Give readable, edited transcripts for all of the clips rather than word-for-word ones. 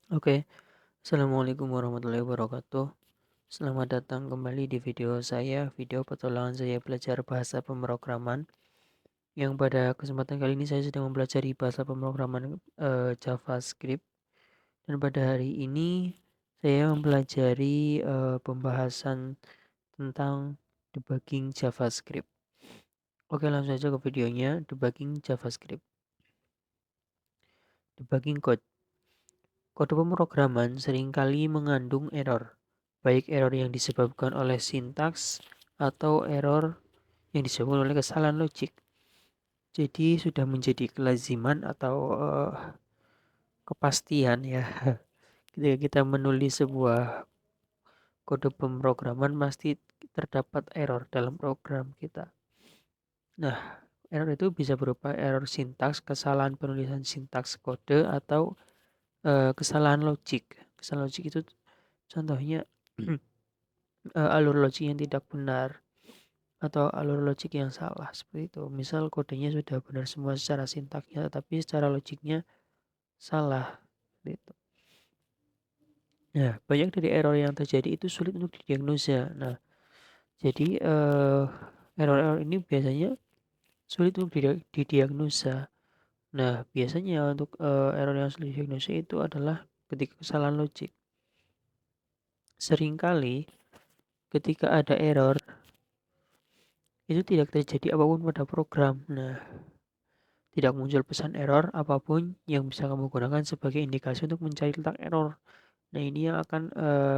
Oke, Assalamualaikum warahmatullahi wabarakatuh. Selamat datang kembali di video petualangan saya belajar bahasa pemrograman. Yang pada kesempatan kali ini saya sedang mempelajari bahasa pemrograman JavaScript. Dan pada hari ini saya mempelajari pembahasan tentang debugging JavaScript. Oke, langsung saja ke videonya, debugging JavaScript. Debugging code. Kode pemrograman seringkali mengandung error, baik error yang disebabkan oleh sintaks atau error yang disebabkan oleh kesalahan logik. Jadi sudah menjadi kelaziman atau kepastian ya. Ketika kita menulis sebuah kode pemrograman pasti terdapat error dalam program kita. Nah, error itu bisa berupa error sintaks, kesalahan penulisan sintaks kode atau kesalahan logik. Kesalahan logik itu contohnya alur logik yang tidak benar atau alur logik yang salah seperti itu. Misal kodenya sudah benar semua secara sintaknya tapi secara logiknya salah gitu. Nah, banyak dari error yang terjadi itu sulit untuk didiagnosa. Nah, jadi error-error ini biasanya sulit untuk didiagnosa. Nah, biasanya untuk error yang sulit didiagnosa itu adalah ketika kesalahan logik. Seringkali ketika ada error itu tidak terjadi apapun pada program. Nah, tidak muncul pesan error apapun yang bisa kamu gunakan sebagai indikasi untuk mencari letak error. Nah, ini yang akan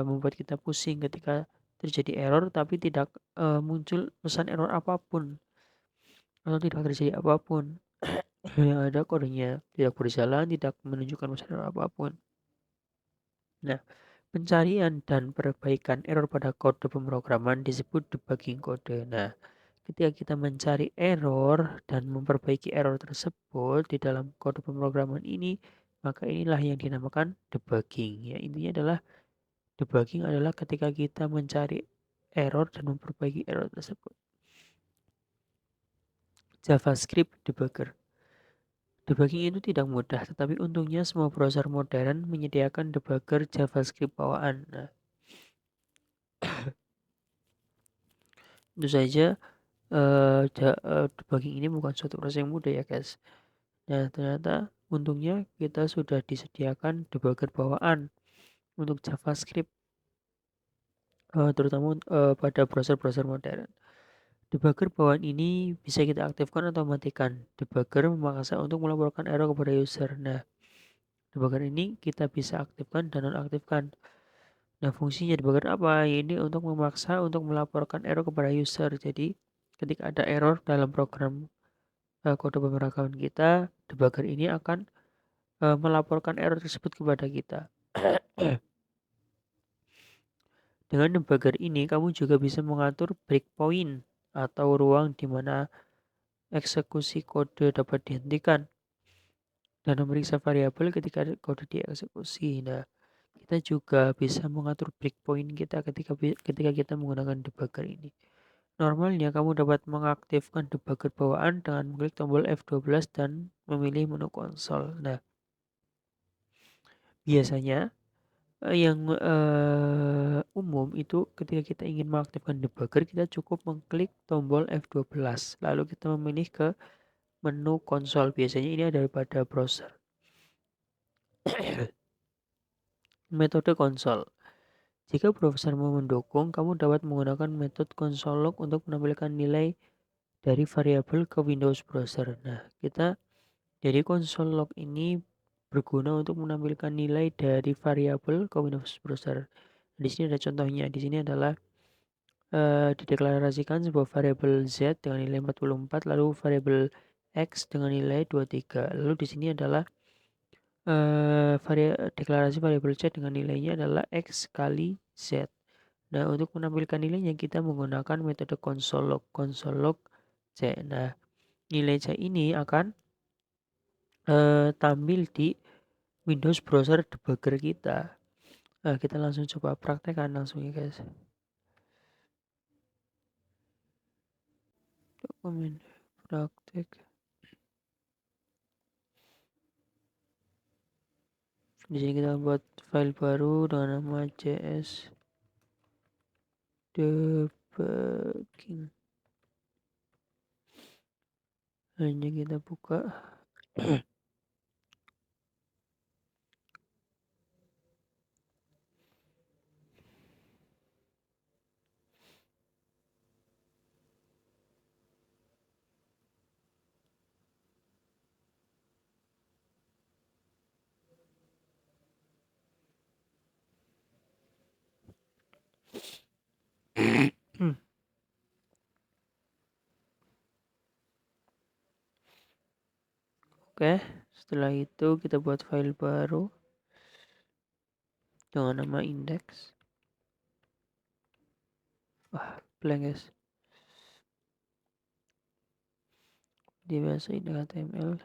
membuat kita pusing ketika terjadi error tapi tidak muncul pesan error apapun atau tidak terjadi apapun. Yang ada kodenya tidak berjalan, tidak menunjukkan pesan error apapun. Nah, pencarian dan perbaikan error pada kode pemrograman disebut debugging kode. Nah, ketika kita mencari error dan memperbaiki error tersebut di dalam kode pemrograman ini, maka inilah yang dinamakan debugging. Ya, intinya adalah debugging adalah ketika kita mencari error dan memperbaiki error tersebut. JavaScript debugger. Debugging itu tidak mudah, tetapi untungnya semua browser modern menyediakan debugger JavaScript bawaan. Nah, tentu saja debugging ini bukan suatu proses yang mudah ya guys. Nah, ternyata untungnya kita sudah disediakan debugger bawaan untuk JavaScript, terutama pada browser-browser modern. Debugger bawaan ini bisa kita aktifkan atau matikan. Debugger memaksa untuk melaporkan error kepada user. Nah, debugger ini kita bisa aktifkan dan nonaktifkan. Nah, fungsinya debugger apa? Ini untuk memaksa untuk melaporkan error kepada user. Jadi, ketika ada error dalam program kode pemrograman kita, debugger ini akan melaporkan error tersebut kepada kita. Dengan debugger ini, kamu juga bisa mengatur breakpoint atau ruang di mana eksekusi kode dapat dihentikan dan memeriksa variabel ketika kode dieksekusi. Nah, kita juga bisa mengatur breakpoint kita ketika kita menggunakan debugger ini. Normalnya kamu dapat mengaktifkan debugger bawaan dengan mengklik tombol F12 dan memilih menu konsol. Nah, biasanya yang umum itu ketika kita ingin mengaktifkan debugger kita cukup mengklik tombol F12 lalu kita memilih ke menu konsol. Biasanya ini ada pada browser. Metode konsol. Jika browsermu mendukung, kamu dapat menggunakan metode console log untuk menampilkan nilai dari variabel ke Windows browser. Nah, kita jadi console log ini berguna untuk menampilkan nilai dari variabel ke Windows browser. Di sini ada contohnya. Di sini adalah dideklarasikan sebuah variabel Z dengan nilai 44 lalu variabel X dengan nilai 23. Lalu di sini adalah deklarasi variabel Z dengan nilainya adalah X kali Z. Nah, untuk menampilkan nilainya kita menggunakan metode console log C. Nah, nilai C ini akan tampil di Windows browser debugger kita. Nah, kita langsung coba praktekkan langsung ya guys. Dokumen praktek. Di sini kita buat file baru dengan nama JS debugging. Hanya kita buka. Oke, setelah itu kita buat file baru dengan nama index. Blank guys. Dibahasain dengan HTML.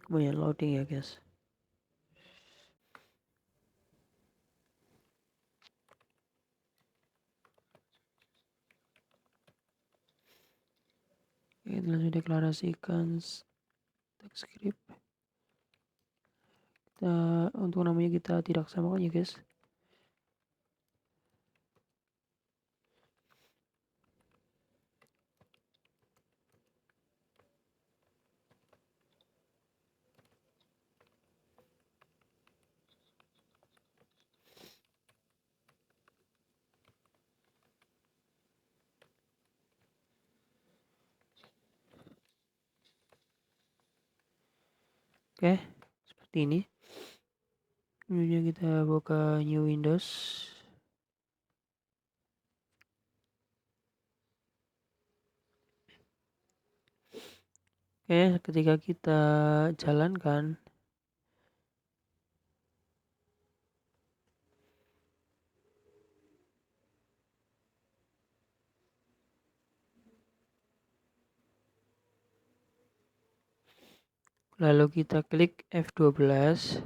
Kemudian loading ya guys. Kita langsung deklarasikan script. Untuk namanya kita tidak samakan ya guys. Oke, seperti ini. Kemudian kita buka new Windows. Oke, ketika kita jalankan, lalu kita klik F12,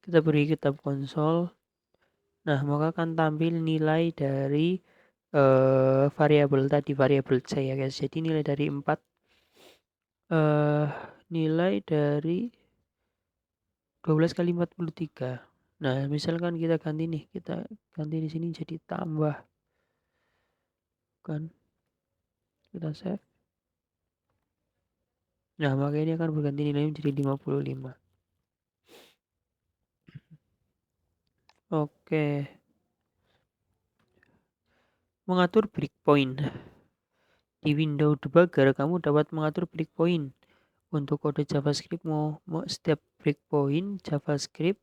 kita beri tab konsol. Nah, maka akan tampil nilai dari variabel tadi, variabel C ya guys. Jadi nilai dari 4 nilai dari 12 kali 43. Nah, misalkan kita ganti nih, kita ganti di sini jadi tambah. Kan? Kita save. Nah, maka ini akan berganti nilainya menjadi 55. Oke. Mengatur breakpoint. Di window debugger, kamu dapat mengatur breakpoint. Untuk kode JavaScript setiap breakpoint JavaScript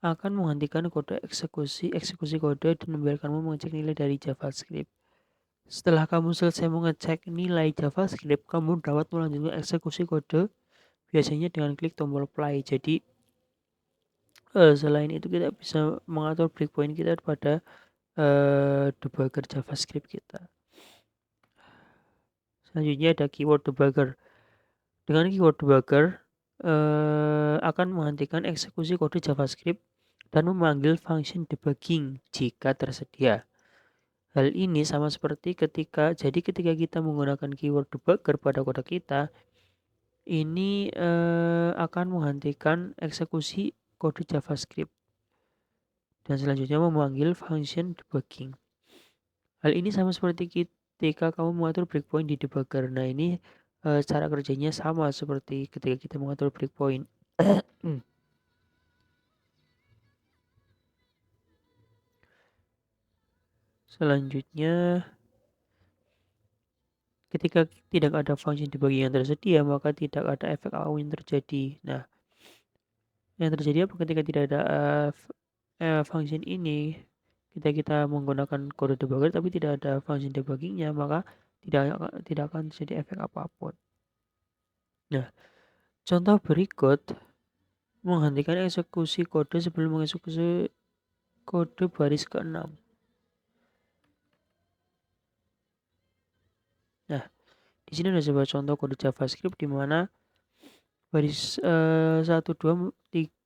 akan menghentikan kode eksekusi kode dan membiarkanmu mengecek nilai dari JavaScript. Setelah kamu selesai mengecek nilai JavaScript, kamu dapat melanjutkan eksekusi kode biasanya dengan klik tombol play. Jadi selain itu kita bisa mengatur breakpoint kita pada debugger JavaScript kita. Selanjutnya ada keyword debugger. Dengan keyword debugger akan menghentikan eksekusi kode JavaScript dan memanggil function debugging jika tersedia. Hal ini sama seperti ketika kita menggunakan keyword debugger pada kode kita, ini akan menghentikan eksekusi kode JavaScript dan selanjutnya memanggil function debugging. Hal ini sama seperti ketika kamu mengatur breakpoint di debugger. Nah, ini cara kerjanya sama seperti ketika kita mengatur breakpoint. Selanjutnya, ketika tidak ada function debugging yang tersedia, maka tidak ada efek apapun yang terjadi. Nah, yang terjadi apa ketika tidak ada function ini? Ketika kita menggunakan kode debugger tapi tidak ada function debuggingnya, maka tidak akan terjadi efek apapun. Nah, contoh berikut menghentikan eksekusi kode sebelum mengeksekusi kode baris ke-6. Nah, di sini ada sebuah contoh kode JavaScript di mana baris 1, 2,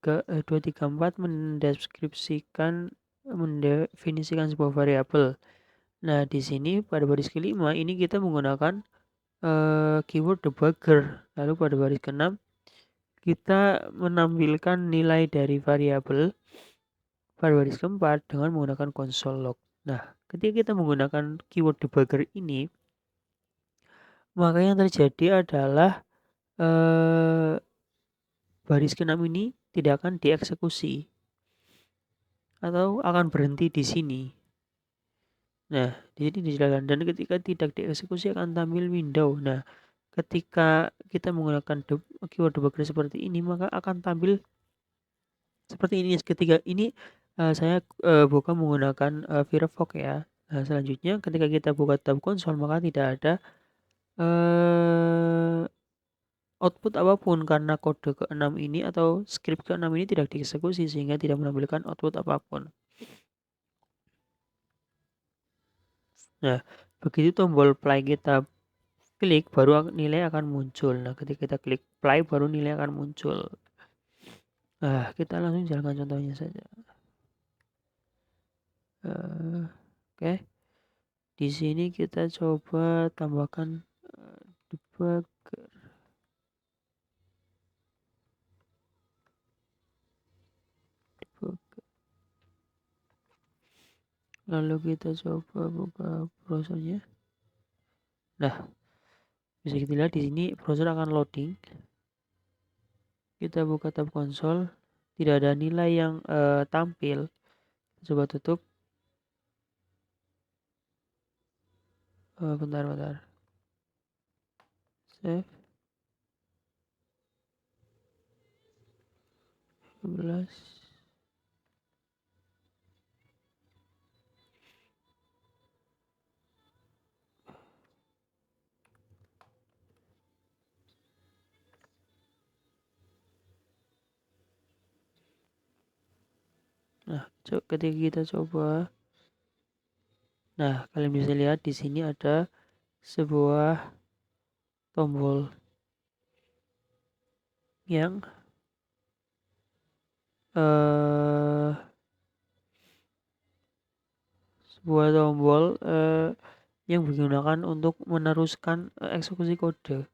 2, 3, 4 mendefinisikan sebuah variabel. Nah, di sini pada baris kelima ini kita menggunakan keyword debugger. Lalu pada baris ke-6 kita menampilkan nilai dari variabel pada baris keempat dengan menggunakan console log. Nah, ketika kita menggunakan keyword debugger ini, maka yang terjadi adalah baris ke-6 ini tidak akan dieksekusi atau akan berhenti di sini. Nah, di sini dijelaskan, dan ketika tidak dieksekusi akan tampil window. Nah, ketika kita menggunakan keyword debugger seperti ini, maka akan tampil seperti ini. Ketika ini saya buka menggunakan Firefox ya. Nah, selanjutnya ketika kita buka tab konsol, maka tidak ada output apapun karena kode ke-6 ini atau script ke-6 ini tidak dieksekusi sehingga tidak menampilkan output apapun. Nah, begitu tombol play kita klik, baru nilai akan muncul. Nah, ketika kita klik play, baru nilai akan muncul. Nah, kita langsung jalankan contohnya saja. Oke. Di sini kita coba tambahkan debugger. Lalu kita coba buka browsernya. Nah, bisa kita lihat di sini browser akan loading. Kita buka tab konsol, tidak ada nilai yang tampil. Coba tutup. Bentar. Save. 11. Nah, ketika kita coba, nah kalian bisa lihat di sini ada sebuah tombol yang sebuah tombol yang digunakan untuk meneruskan eksekusi kode.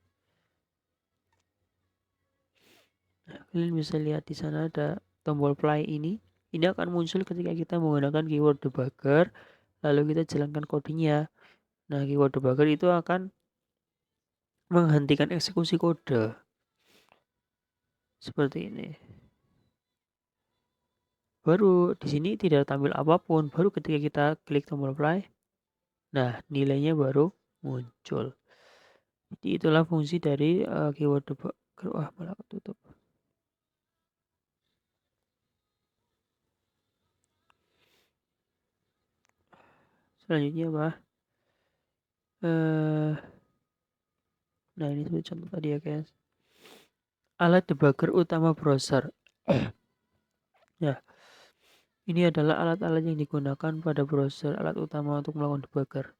Nah, kalian bisa lihat di sana ada tombol play ini. Ini akan muncul ketika kita menggunakan keyword debugger, lalu kita jalankan kodenya. Nah, keyword debugger itu akan menghentikan eksekusi kode. Seperti ini. Baru di sini tidak tampil apapun, baru ketika kita klik tombol play, nah nilainya baru muncul. Jadi itulah fungsi dari keyword debugger. Wah, malah tutup. Selanjutnya apa? Nah, ini seperti contoh tadi ya guys. Alat debugger utama browser. Ya, ini adalah alat-alat yang digunakan pada browser, alat utama untuk melakukan debugger.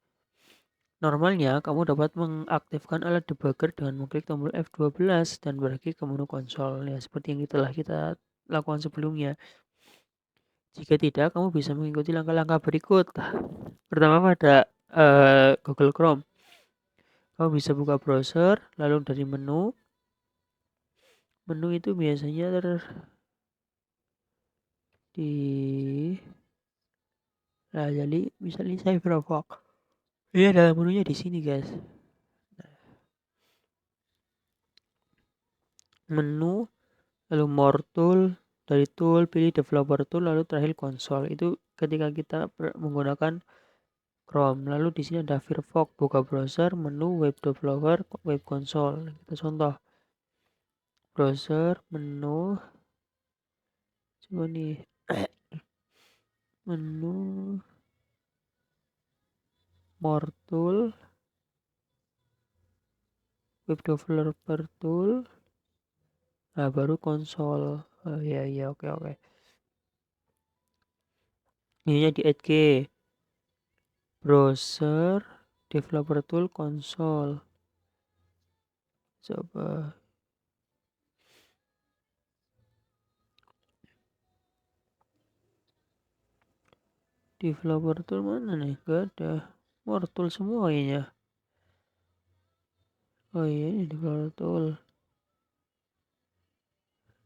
Normalnya, kamu dapat mengaktifkan alat debugger dengan mengklik tombol F12 dan pergi ke menu konsol. Ya, seperti yang telah kita lakukan sebelumnya. Jika tidak, kamu bisa mengikuti langkah-langkah berikut. Pertama, pada Google Chrome. Kamu bisa buka browser, lalu dari menu itu biasanya nah, jadi misalnya saya Firefox. Ini adalah menunya di sini guys. Menu, lalu more tool, dari tool pilih developer tool, lalu terakhir konsol. Itu ketika kita menggunakan Chrome. Lalu di sini ada Firefox, buka browser, menu, web developer, web console. Kita contoh browser, menu, coba nih menu, more tool, web developer tool, nah baru konsol. Ya, oke. Ininya di add ke browser, developer tool, konsol. Coba Developer tool mana nih? Gak ada. More tool semua kayaknya. Oh iya, ini developer tool.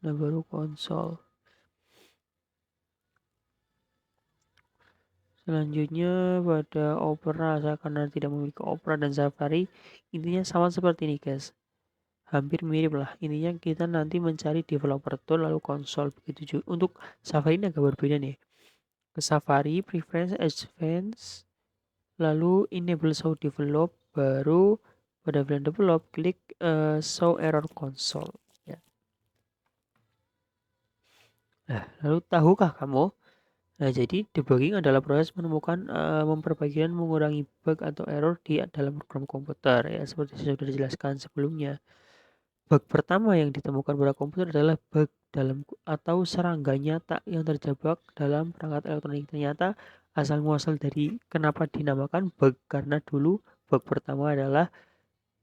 Nah, baru konsol. Selanjutnya pada Opera, saya karena tidak memiliki Opera dan Safari, intinya sama seperti ini guys. Hampir mirip lah. Intinya kita nanti mencari developer tool lalu konsol, begitu juga. Untuk Safari ini agak berbeda nih. Ke Safari, preference, advance, lalu enable show develop, baru pada bulan develop klik show error console ya. Nah, lalu tahukah kamu, nah jadi debugging adalah proses menemukan, memperbaiki dan mengurangi bug atau error di dalam program komputer ya, seperti saya sudah dijelaskan sebelumnya. Bug pertama yang ditemukan pada komputer adalah bug dalam atau serangga nyata yang terjebak dalam perangkat elektronik. Ternyata asal muasal dari kenapa dinamakan bug, karena dulu bug pertama adalah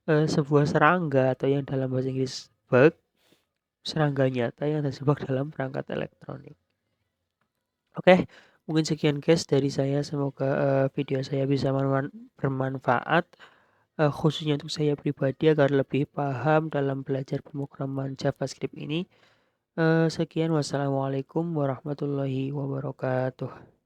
sebuah serangga atau yang dalam bahasa Inggris bug, serangga nyata yang terjebak dalam perangkat elektronik. Oke, mungkin sekian guys dari saya. Semoga video saya bisa bermanfaat, khususnya untuk saya pribadi agar lebih paham dalam belajar pemrograman JavaScript ini. Sekian, wassalamualaikum warahmatullahi wabarakatuh.